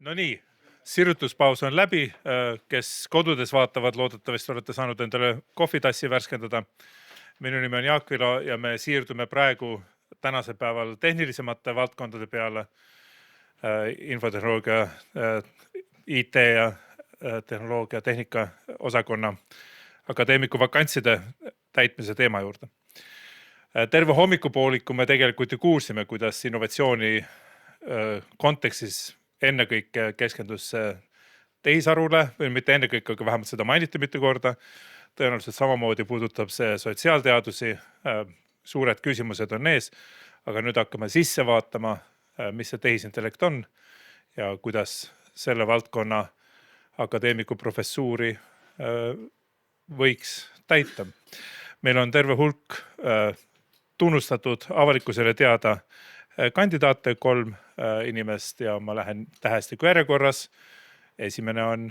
No nii, sirutuspaus on läbi, kes kodudes vaatavad, loodetavasti olete saanud endale kohvitassi värskendada. Minu nimi on Jaak Vilo ja me siirdume praegu tänase päeval tehnilisemate valdkondade peale. Infotehnoloogia, IT ja tehnoloogia, tehnika osakonna akadeemiku vakantside täitmise teema juurde. Terve hommikupooliku me tegelikult ju kuulsime, kuidas innovatsiooni kontekstis ennekõike keskendus tehisarule või mitte ennekõike, aga vähemalt seda mainiti mitu korda. Tõenäoliselt samamoodi puudutab see sotsiaalteadusi. Suured küsimused on ees, aga nüüd hakkame sisse vaatama, mis see tehisintellekt on ja kuidas selle valdkonna akadeemiku professuuri võiks täita. Meil on terve hulk tunnustatud avalikkusele teada kandidaate, 3 inimest ja ma lähen tähestiku järjekorras. Esimene on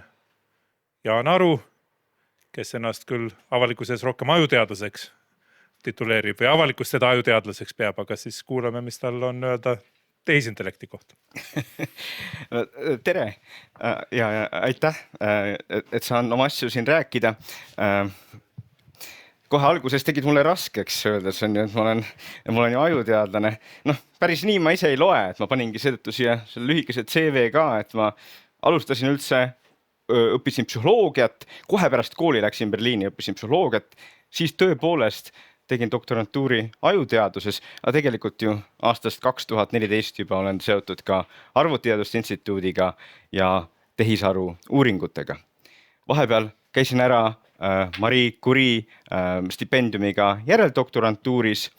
Jaan Aru, kes ennast küll avalikkuses rohkem ajuteadlaseks tituleerib või avalikkus teda ajuteadlaseks peab, aga siis kuulame, mis tal on öelda tehisintellekti kohta. Tere ja aitäh, et saan oma asju siin rääkida. Kohe alguses tegid mulle raskeks öeldes, et ma olen ju ajuteadlane. Päris nii ma ise ei loe, et ma paningi seetõttu siia selle lühikese CV ka, et ma alustasin üldse, õppisin psühholoogiat, kohe pärast kooli läksin Berliini, õppisin psühholoogiat, siis tõepoolest tegin doktorantuuri ajuteaduses, aga tegelikult ju aastast 2014 juba olen seotud ka Arvutiteaduste Instituudiga ja tehisaru uuringutega. Vahepeal käisin ära Marie Curie stipendiumiga järeldoktorantuuris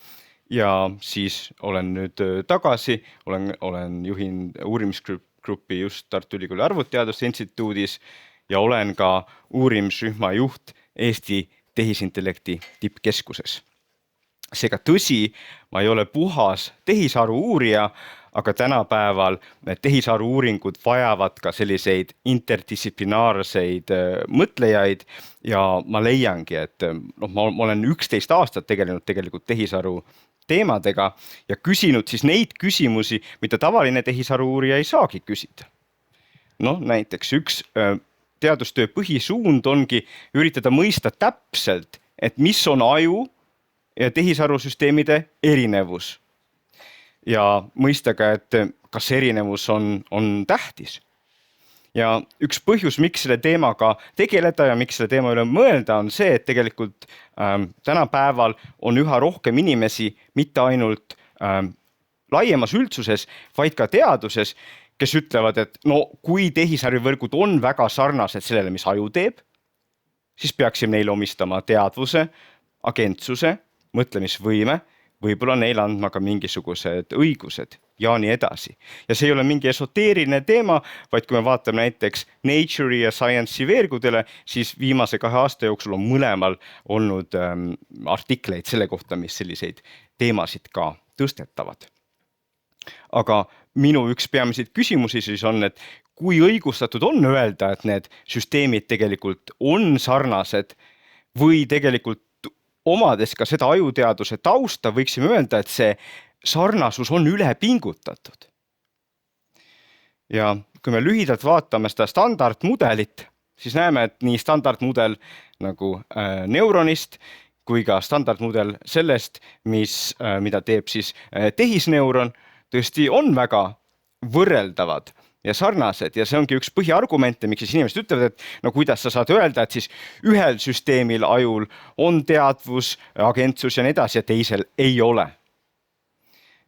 ja siis olen nüüd tagasi, juhin uurimisgruppi just Tartu Ülikooli Arvutiteaduste Instituudis ja olen ka uurimisrühma juht Eesti tehisintellekti tippkeskuses. Seega tõsi, ma ei ole puhas tehisaru uurija, aga tänapäeval tehisaru uuringud vajavad ka selliseid interdistsiplinaarseid mõtlejaid ja ma leiangi, et ma olen 11 aastat tegelenud tegelikult tehisaru teemadega ja küsinud siis neid küsimusi, mida tavaline tehisaru uurija ei saagi küsida. Näiteks üks teadustöö põhisuund ongi üritada mõista täpselt, et mis on aju ja tehisarusüsteemide erinevus. Ja mõista ka, et kas erinevus on tähtis. Ja üks põhjus, miks selle teemaga tegeleda ja miks selle teema üle mõelda, on see, et tegelikult tänapäeval on üha rohkem inimesi mitte ainult laiemas üldsuses, vaid ka teaduses, kes ütlevad, et kui tehisarvivõrgud on väga sarnased sellele, mis aju teeb, siis peaksime neile omistama teadvuse, agentsuse, mõtlemisvõime, võib-olla neile andma ka mingisugused õigused ja nii edasi. Ja see ei ole mingi esoteeriline teema, vaid kui me vaatame näiteks Nature'i ja Science'i veergudele, siis viimase 2 aasta jooksul on mõlemal olnud artikleid selle kohta, mis selliseid teemasid ka tõstetavad. Aga minu üks peamiseid küsimusi siis on, et kui õigustatud on öelda, et need süsteemid tegelikult on sarnased või tegelikult omades ka seda ajuteaduse tausta, võiksime öelda, et see sarnasus on üle pingutatud. Ja kui me lühidalt vaatame seda standardmudelit, siis näeme, et nii standardmudel nagu neuronist kui ka standardmudel sellest, mida teeb siis tehisneuron, tõesti on väga võrreldavad ja sarnased ja see ongi üks põhiargumente, miks siis inimesed ütlevad, et kuidas sa saad öelda, et siis ühel süsteemil ajul on teadvus, agentsus ja nii edasi ja teisel ei ole.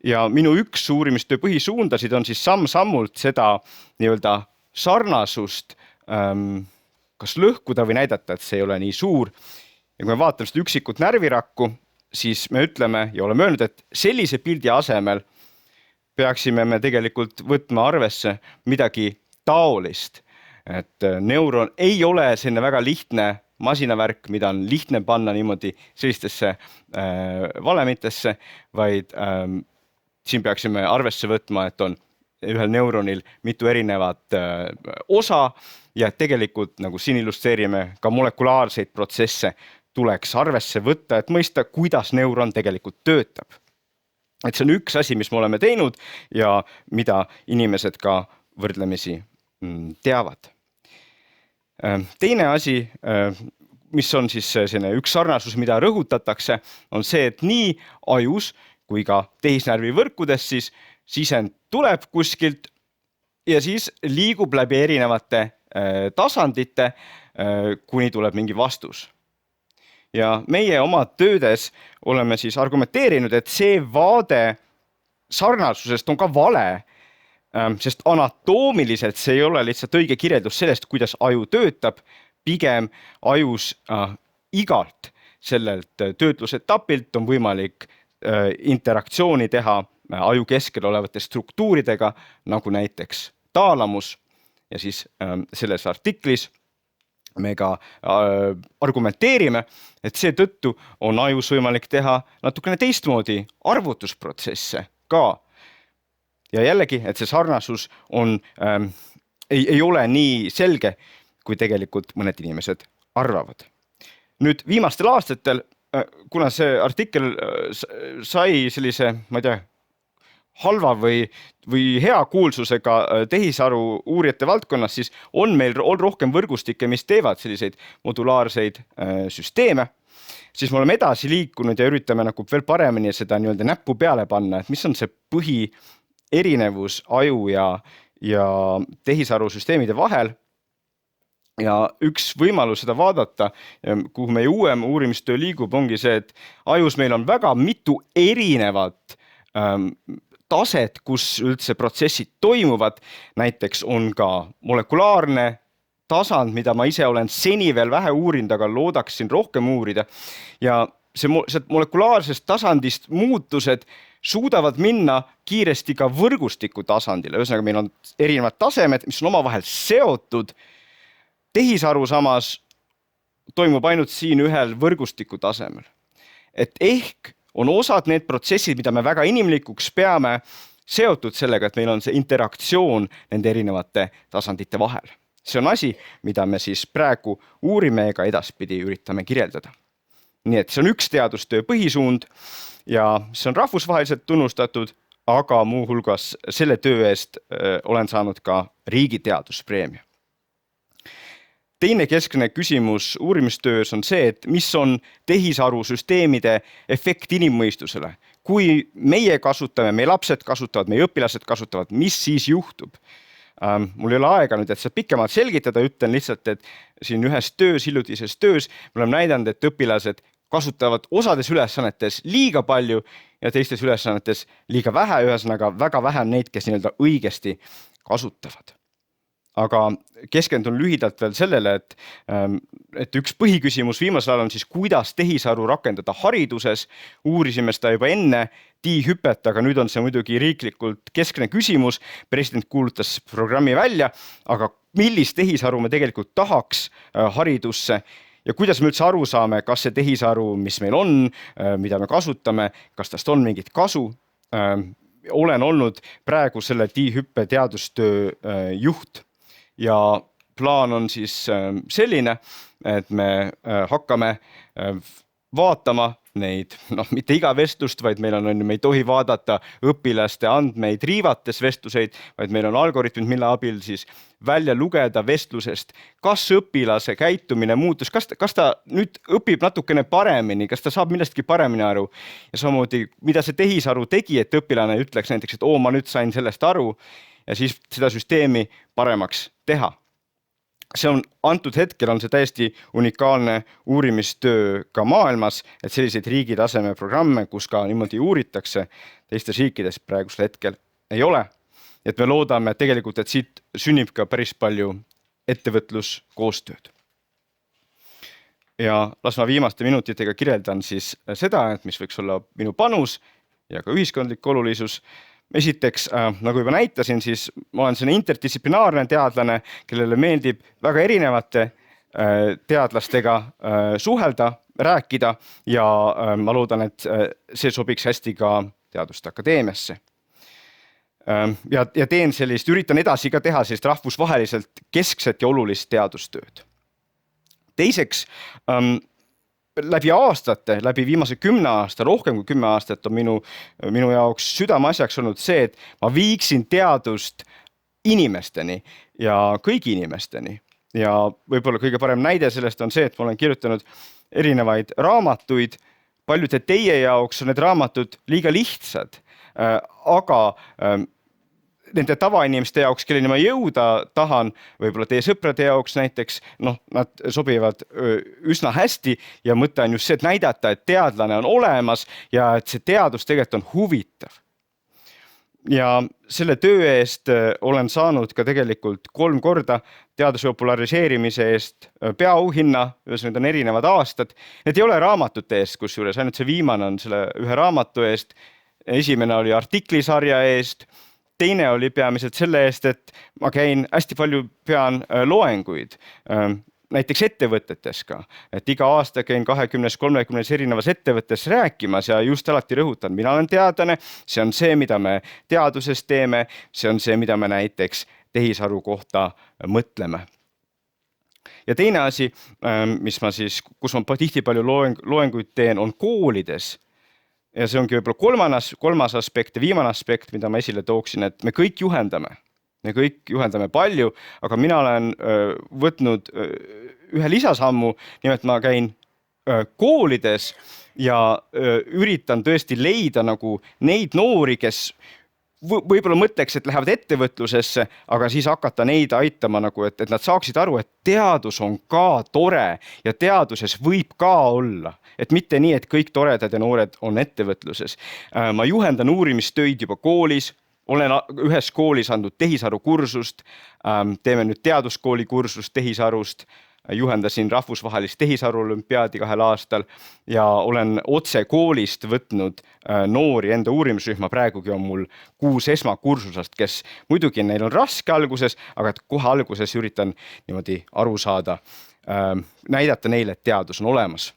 Ja minu üks uurimistöö põhisuundasid on siis samm-sammult seda nii-öelda sarnasust kas lõhkuda või näidata, et see ei ole nii suur. Ja kui me vaatame seda üksikut närvirakku, siis me ütleme ja oleme öelnud, et sellise pildi asemel peaksime me tegelikult võtma arvesse midagi taolist. Et neuron ei ole selline väga lihtne masinavärk, mida on lihtne panna niimoodi sellistesse valemitesse, vaid siin peaksime arvesse võtma, et on ühel neuronil mitu erinevat osa ja tegelikult nagu siin illustreerime ka molekulaarseid protsesse tuleks arvesse võtta, et mõista, kuidas neuron tegelikult töötab. Et see on üks asi, mis me oleme teinud ja mida inimesed ka võrdlemisi teavad. Teine asi, mis on siis selline üks sarnasus, mida rõhutatakse, on see, et nii ajus kui ka tehisnärvi võrkudes siis sisend tuleb kuskilt ja siis liigub läbi erinevate tasandite, kuni tuleb mingi vastus. Ja meie oma töödes oleme siis argumenteerinud, et see vaade sarnasusest on ka vale, sest anatoomiliselt see ei ole lihtsalt õige kirjeldus sellest, kuidas aju töötab, pigem ajus igalt sellelt töötlusetapilt on võimalik interaktsiooni teha aju keskel olevate struktuuridega, nagu näiteks taalamus ja siis selles artiklis me ka argumenteerime, et seetõttu on ajus võimalik teha natukene teistmoodi arvutusprotsesse ka. Ja jällegi, et see sarnasus on, ei ole nii selge, kui tegelikult mõned inimesed arvavad. Nüüd viimastel aastatel, kuna see artikkel sai sellise, ma ei tea, halva või hea kuulsusega tehisaru uurijate valdkonnas, siis on meil rohkem võrgustikke, mis teevad selliseid modulaarseid süsteeme. Siis me oleme edasi liikunud ja üritame nagu veel paremini seda nii-öelda näppu peale panna, et mis on see põhierinevus aju ja tehisarusüsteemide vahel. Ja üks võimalus seda vaadata, kuhu meie uuem uurimistöö liigub, ongi see, et ajus meil on väga mitu erinevat taset, kus üldse protsessid toimuvad. Näiteks on ka molekulaarne tasand, mida ma ise olen seni veel vähe uurinud, aga loodaksin rohkem uurida. Ja see molekulaarsest tasandist muutused suudavad minna kiiresti ka võrgustiku tasandile. Ühesõnaga, meil on erinevad tasemed, mis on omavahel seotud. Tehisaru samas toimub ainult siin ühel võrgustiku tasemel. Et ehk on osad need protsessid, mida me väga inimlikuks peame, seotud sellega, et meil on see interaktsioon nende erinevate tasandite vahel. See on asi, mida me siis praegu uurime ega edaspidi üritame kirjeldada. Nii et see on üks teadustöö põhisuund ja see on rahvusvaheliselt tunnustatud, aga muuhulgas selle töö eest olen saanud ka riigi teaduspreemia. Teine keskne küsimus uurimistöös on see, et mis on tehisarusüsteemide efekt inimmõistusele. Kui meie kasutame, meie lapsed kasutavad, meie õpilased kasutavad, mis siis juhtub? Mul ei ole aega nüüd, et seda pikemalt selgitada, ütlen lihtsalt, et siin ühes töös, hiljutises töös, me oleme näidanud, et õpilased kasutavad osades ülesannetes liiga palju ja teistes ülesannetes liiga vähe, ühesõnaga väga vähe on neid, kes nii-öelda õigesti kasutavad. Aga keskendun lühidalt veel sellele, et üks põhiküsimus viimasel ajal on siis, kuidas tehisaru rakendada hariduses. Uurisime seda juba enne tiihüpet, aga nüüd on see muidugi riiklikult keskne küsimus. President kuulutas programmi välja, aga millist tehisaru me tegelikult tahaks haridusse ja kuidas me üldse aru saame, kas see tehisaru, mis meil on, mida me kasutame, kas tast on mingit kasu. Olen olnud praegu selle tiihüppe teadustöö juht. Ja plaan on siis selline, et me hakkame vaatama neid, mitte iga vestlust, vaid me ei tohi vaadata õpilaste andmeid riivates vestluseid, vaid meil on algoritmid, mille abil siis välja lugeda vestlusest, kas õpilase käitumine muutus, kas ta nüüd õpib natukene paremini, kas ta saab millestki paremini aru ja samamoodi, mida see tehisaru tegi, et õpilane ütleks näiteks, et ma nüüd sain sellest aru ja siis seda süsteemi paremaks teha. See on antud hetkel on see täiesti unikaalne uurimistöö ka maailmas, et selliseid riigi taseme programme, kus ka niimoodi uuritakse teistes riikides praegusel hetkel ei ole. Et me loodame tegelikult, et siit sünnib ka päris palju ettevõtluskoostööd. Ja las ma viimaste minutitega kirjeldan siis seda, et mis võiks olla minu panus ja ka ühiskondlik olulisus. Esiteks, nagu juba näitasin, siis ma olen selline interdistsiplinaarne teadlane, kellele meeldib väga erinevate teadlastega suhelda, rääkida ja ma loodan, et see sobiks hästi ka Teaduste Akadeemiasse. Ja teen sellist, üritan edasi ka teha sellist rahvusvaheliselt keskset ja olulist teadustööd. Teiseks, läbi aastate, läbi viimase 10 aasta, rohkem kui 10 aastat on minu jaoks südameasjaks olnud see, et ma viiksin teadust inimesteni ja kõigi inimesteni. Ja võib-olla kõige parem näide sellest on see, et ma olen kirjutanud erinevaid raamatuid. Paljude teie jaoks on need raamatud liiga lihtsad, aga nende tavainimeste jaoks, kelleni ma jõuda tahan, võib-olla teie sõprade jaoks näiteks, nad sobivad üsna hästi ja mõte on just see, et näidata, et teadlane on olemas ja et see teadus tegelikult on huvitav. Ja selle töö eest olen saanud ka tegelikult 3 korda teaduse populariseerimise eest peaauhinna, need on erinevad aastad. Need ei ole raamatute eest, kusjuures ainult see viimane on selle ühe raamatu eest. Esimene oli artiklisarja eest. Teine oli peamiselt selle eest, et ma käin hästi palju pean loenguid, näiteks ettevõtetes ka, et iga aasta käin 20-30 erinevas ettevõttes rääkimas ja just alati rõhutan, mina olen teadlane, see on see, mida me teaduses teeme, see on see, mida me näiteks tehisaru kohta mõtleme. Ja teine asi, kus ma tihti palju loenguid teen, on koolides. Ja see ongi võib-olla kolmas aspekt ja viimane aspekt, mida ma esile tooksin, et me kõik juhendame. Me kõik juhendame palju, aga mina olen võtnud ühe lisasammu, nimelt ma käin koolides ja üritan tõesti leida nagu neid noori, kes võib-olla mõtleks, et lähevad ettevõtlusesse, aga siis hakata neid aitama, nagu, et nad saaksid aru, et teadus on ka tore ja teaduses võib ka olla. Et mitte nii, et kõik toredad ja noored on ettevõtluses. Ma juhendan uurimistöid juba koolis, olen ühes koolis andnud tehisaru kursust, teeme nüüd teaduskooli kursust tehisarust, juhendasin rahvusvahelist tehisaru olümpiaadi 2 aastal ja olen otse koolist võtnud noori enda uurimisrühma. Praegugi on mul 6 esmakursusest, kes muidugi neil on raske alguses, aga kohe alguses üritan niimoodi aru saada, näidata neile, et teadus on olemas.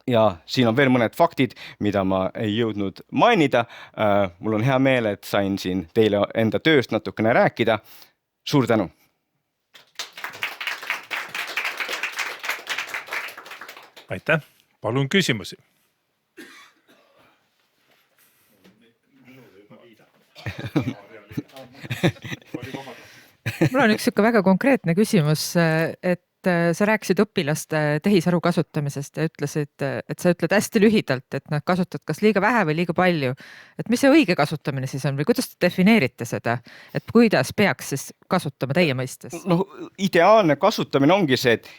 Ja siin on veel mõned faktid, mida ma ei jõudnud mainida. Mul on hea meel, et sain siin teile enda tööst natukene rääkida. Suur tänu! Aitäh! Palun küsimusi! Mul on üks väga konkreetne küsimus, et sa rääkisid õpilaste tehisaru kasutamisest ja ütlesid, et sa ütled hästi lühidalt, et nad kasutavad kas liiga vähe või liiga palju. Et mis see õige kasutamine siis on või kuidas te defineerite seda, et kuidas peaks siis kasutama teie mõistes? Ideaalne kasutamine ongi see, et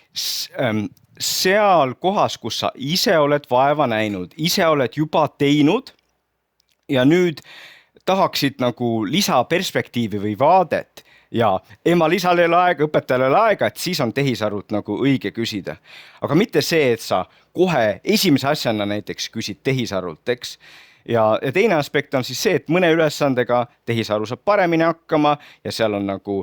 seal kohas, kus sa ise oled vaeva näinud, ise oled juba teinud ja nüüd tahaksid nagu lisaperspektiivi või vaadet ja ema lisale aega, õpetajale aega, et siis on tehisarult nagu õige küsida. Aga mitte see, et sa kohe esimese asjana näiteks küsid tehisarult, eks. Ja teine aspekt on siis see, et mõne ülesandega tehisaru saab paremini hakkama ja seal on nagu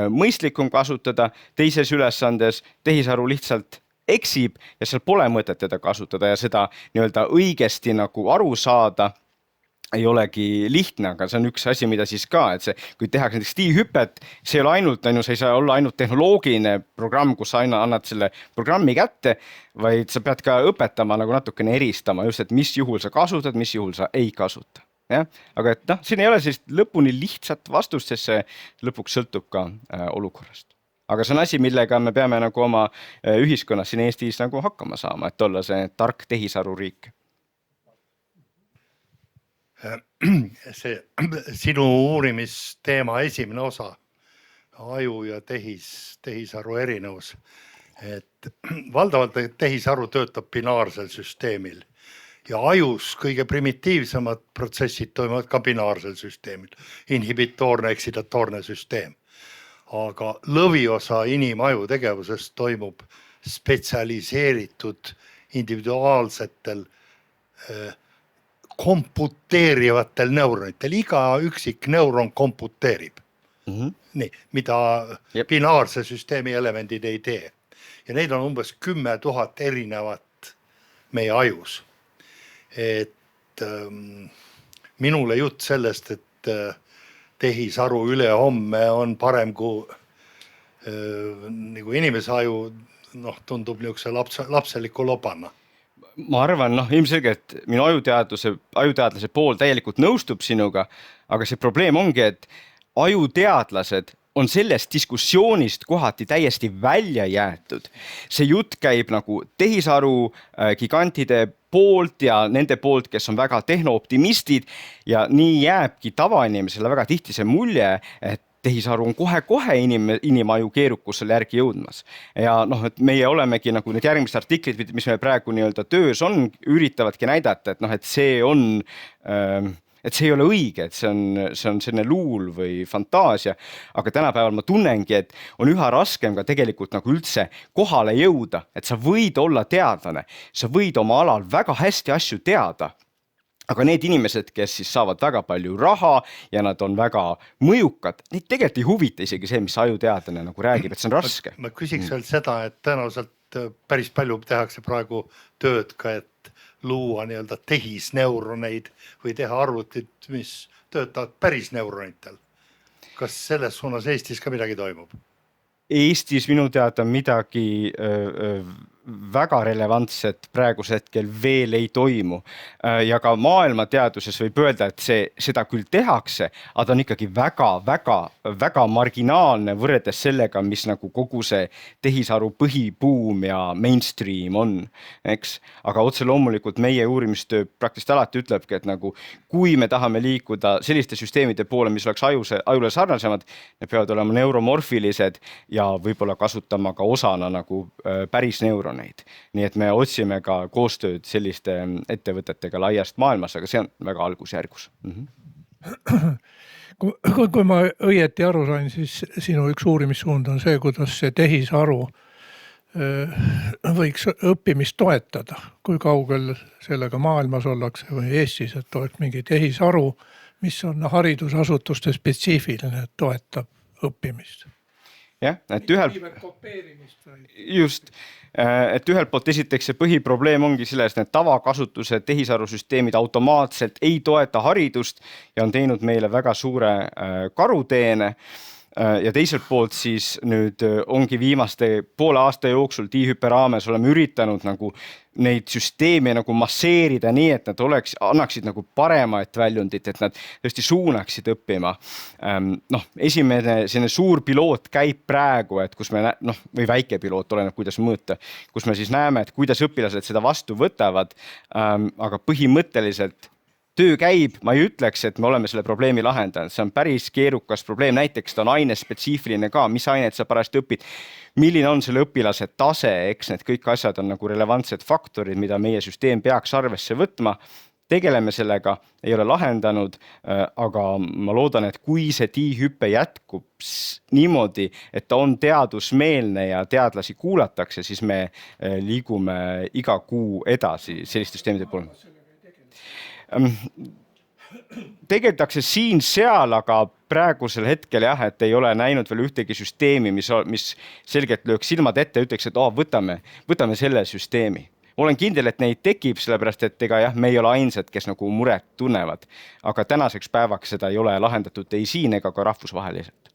mõistlikum kasutada. Teises ülesandes tehisaru lihtsalt eksib ja seal pole mõtet teda kasutada ja seda nii-öelda õigesti nagu aru saada ei olegi lihtne, aga see on üks asi, mida siis ka, et see, kui tehakse näiteks tiihüpet, see ei ole ainult, sa ei saa olla ainult tehnoloogiline programm, kus sa aina annad selle programmi kätte, vaid sa pead ka õpetama nagu natukene eristama just, et mis juhul sa kasutad, mis juhul sa ei kasuta. Ja? Aga et siin ei ole sellist lõpuni lihtsat vastust, sest see lõpuks sõltub ka olukorrast. Aga see on asi, millega me peame nagu oma ühiskonnas siin Eestis nagu hakkama saama, et olla see tark tehisaru riik. See sinu uurimisteema esimene osa, aju ja tehisaru erinevus, et valdavalt tehisaru töötab binaarsel süsteemil ja ajus kõige primitiivsemad protsessid toimuvad ka binaarsel süsteemil, inhibitoorne, eksitatoorne süsteem. Aga lõviosa inimaju tegevusest toimub spetsialiseeritud individuaalsetel komputeerivatel neuronitel. Iga üksik neuron komputeerib. Nii, mida binaarse süsteemi elemendid ei tee. Ja neid on umbes 10 000 erinevat meie ajus. Et minule jutt sellest, et tehisaru ülehomme on parem kui nagu inimese aju, tundub niisuguse lapseliku lobana. Ma arvan, ilmselgelt minu ajuteadlase pool täielikult nõustub sinuga, aga see probleem ongi, et ajuteadlased on sellest diskussioonist kohati täiesti välja jäetud. See jutt käib nagu tehisaru gigantide poolt ja nende poolt, kes on väga tehnooptimistid ja nii jääbki tavainimesele väga tihti see mulje, et tehisaru on kohe-kohe inimaju keerukusel järgi jõudmas. Ja et meie olemegi nagu need järgmised artiklid, mis meil praegu nii-öelda töös on, üritavadki näidata, et see on et see ei ole õige, et see on selline luul või fantaasia, aga tänapäeval ma tunnengi, et on üha raskem ka tegelikult nagu üldse kohale jõuda, et sa võid olla teadlane, sa võid oma alal väga hästi asju teada, aga need inimesed, kes siis saavad väga palju raha ja nad on väga mõjukad, neid tegelikult ei huvita isegi see, mis ajuteadlane nagu räägib, et see on raske. Ma küsiks veel seda, et tõenäoliselt päris palju tehakse praegu tööd ka, et luua nii-öelda tehisneuroneid või teha arvutid, mis töötavad päris neuronitel. Kas selles suunas Eestis ka midagi toimub? Eestis minu teada midagi väga relevantset praegusel hetkel veel ei toimu. Ja ka maailmateaduses võib öelda, et seda küll tehakse, aga ta on ikkagi väga marginaalne võrreldes sellega, mis nagu kogu see tehisaru põhibuum ja mainstream on. Eks? Aga otse loomulikult meie uurimistöö praktiliselt alati ütlebki, et nagu, kui me tahame liikuda selliste süsteemide poole, mis oleks ajule sarnasemad, need peavad olema neuromorfilised ja võib-olla kasutama ka osana nagu päris neuroneid. Nii et me otsime ka koostööd selliste ettevõtetega laiast maailmas, aga see on väga algusjärgus. Kui ma õieti aru sain, siis sinu üks uurimissuund on see, kuidas see tehisaru võiks õppimist toetada. Kui kaugel sellega maailmas ollakse või Eestis, et oleks mingi tehisaru, mis on haridusasutuste spetsiifiline, et toetab õppimist. Jah, et ühelt poolt esiteks see põhiprobleem ongi selles, et need tavakasutuse tehisarusüsteemid automaatselt ei toeta haridust ja on teinud meile väga suure karuteene. Ja teiselt poolt siis nüüd ongi viimaste poole aasta jooksul tiihüppe raames oleme üritanud nagu neid süsteeme nagu masseerida nii, et nad annaksid nagu paremaid väljundit, et nad tõesti suunaksid õppima. Esimene selline suur piloot käib praegu, et kus me, või väike piloot, oleneb kuidas mõõta, kus me siis näeme, et kuidas õpilased seda vastu võtavad, aga põhimõtteliselt töö käib, ma ei ütleks, et me oleme selle probleemi lahendanud. See on päris keerukas probleem, näiteks ta on ainespetsiifiline ka, mis ainet sa pärast õpid, milline on selle õpilase tase, eks need kõik asjad on nagu relevantsed faktorid, mida meie süsteem peaks arvesse võtma. Tegeleme sellega, ei ole lahendanud, aga ma loodan, et kui see tiihüppe jätkub niimoodi, et ta on teadusmeelne ja teadlasi kuulatakse, siis me liigume iga kuu edasi selliste süsteemide poole. Tegeldakse siin-seal, aga praegusel hetkel jah, et ei ole näinud veel ühtegi süsteemi, mis selgelt lööks silmad ette ja ütleks, et võtame selle süsteemi. Olen kindel, et neid tekib, sellepärast, et me ei ole ainsad, kes nagu muret tunnevad, aga tänaseks päevaks seda ei ole lahendatud ei siin ega ka rahvusvaheliselt.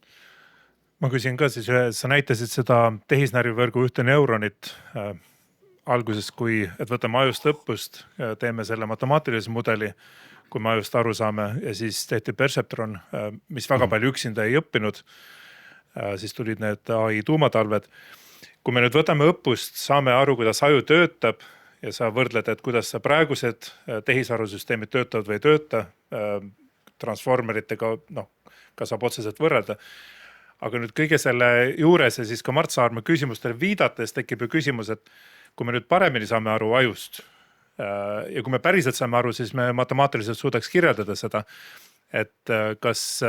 Ma küsin ka siis, sa näitasid seda tehisnärvivõrgu ühte neuronit alguses, et võtame ajust õppust, teeme selle matemaatilise mudeli, kui me ajust aru saame ja siis tehti Perceptron, mis väga palju üksinda ei õppinud. Siis tulid need AI tuumatalved. Kui me nüüd võtame õppust, saame aru, kuidas aju töötab ja sa võrdled, et kuidas sa praegused tehisarusüsteemid töötavad või ei tööta, transformeritega, ka saab otseselt võrrelda. Aga nüüd kõige selle juures ja siis ka Mart Saarma küsimustele viidates tekib ju küsimus, et kui me nüüd paremini saame aru ajust ja kui me päriselt saame aru, siis me matemaatiliselt suudaks kirjeldada seda, et kas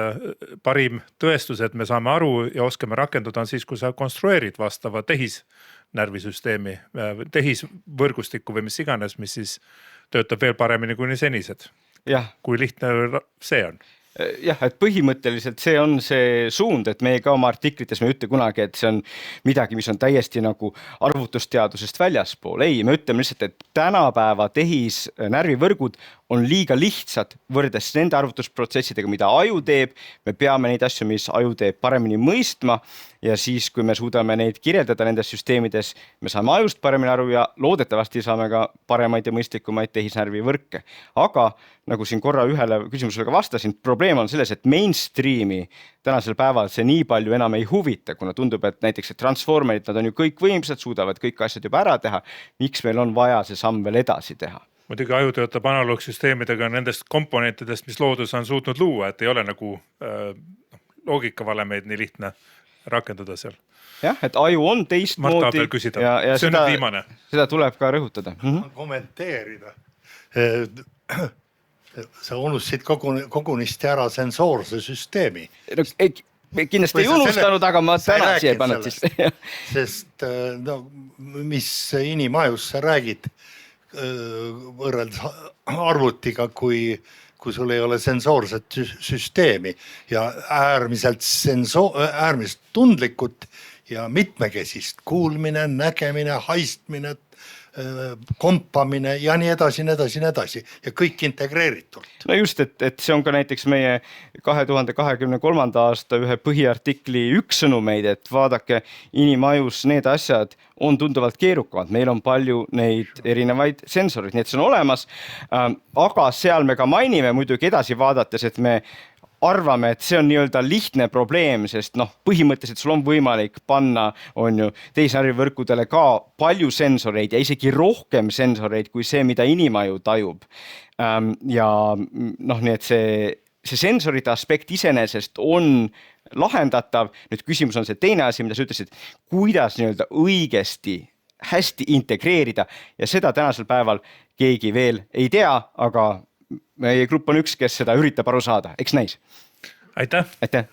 parim tõestus, et me saame aru ja oskame rakenduda on siis, kui sa konstrueerid vastava tehisnärvisüsteemi, tehisvõrgustikku või mis iganes, mis siis töötab veel paremini kui senised. Kui lihtne see on? Jah, et põhimõtteliselt see on see suund, et meie ka oma artiklites me ütle kunagi, et see on midagi, mis on täiesti nagu arvutusteadusest väljaspool. Ei, me ütleme lihtsalt, et tänapäeva tehisnärvivõrgud on liiga lihtsad võrreldes nende arvutusprotsessidega, mida aju teeb. Me peame neid asju, mis aju teeb, paremini mõistma ja siis, kui me suudame neid kirjeldada nendes süsteemides, me saame ajust paremini aru ja loodetavasti saame ka paremaid ja mõistlikumaid tehisnärvi võrke. Aga nagu siin korra ühele küsimusele ka vastasin, probleem on selles, et mainstreami tänasel päeval see nii palju enam ei huvita, kuna tundub, et näiteks et transformerid, nad on ju kõik võimsad, suudavad kõik asjad juba ära teha. Miks meil on vaja see samm veel edasi teha? Muidugi aju töötab analoogsüsteemidega nendest komponentidest, mis loodus on suutnud luua, et ei ole nagu loogikavalemeid nii lihtne rakendada seal. Jah, et aju on teistmoodi ja see on nüüd viimane. Seda tuleb ka rõhutada. Kommenteerida. Sa unustasid kogunisti ära sensoorse süsteemi. Kindlasti ei unustanud, aga ma tänasi ei pannud siis. Sest mis inimajus sa räägid võrreldes arvutiga, kui sul ei ole sensoorset süsteemi ja äärmiselt tundlikud ja mitmekesist kuulmine, nägemine, haistmine, kompamine ja nii edasi ja kõik integreeritult. No just, et see on ka näiteks meie 2023. aasta ühe põhiartikli üks sõnumeid, et vaadake inimajus need asjad on tunduvalt keerukamad. Meil on palju neid erinevaid sensorid, nii et see on olemas, aga seal me ka mainime muidugi edasi vaadates, et me arvame, et see on nii-öelda lihtne probleem, sest põhimõtteliselt sul on võimalik panna tehisnärvivõrkudele ka palju sensoreid ja isegi rohkem sensoreid kui see, mida inimaju tajub. Ja nii et see sensorite aspekt iseenesest on lahendatav. Nüüd küsimus on see teine asi, mida sa ütlesid, kuidas nii-öelda õigesti hästi integreerida ja seda tänasel päeval keegi veel ei tea, aga meie grupp on üks, kes seda üritab aru saada. Eks näis. Aitäh! Aitäh!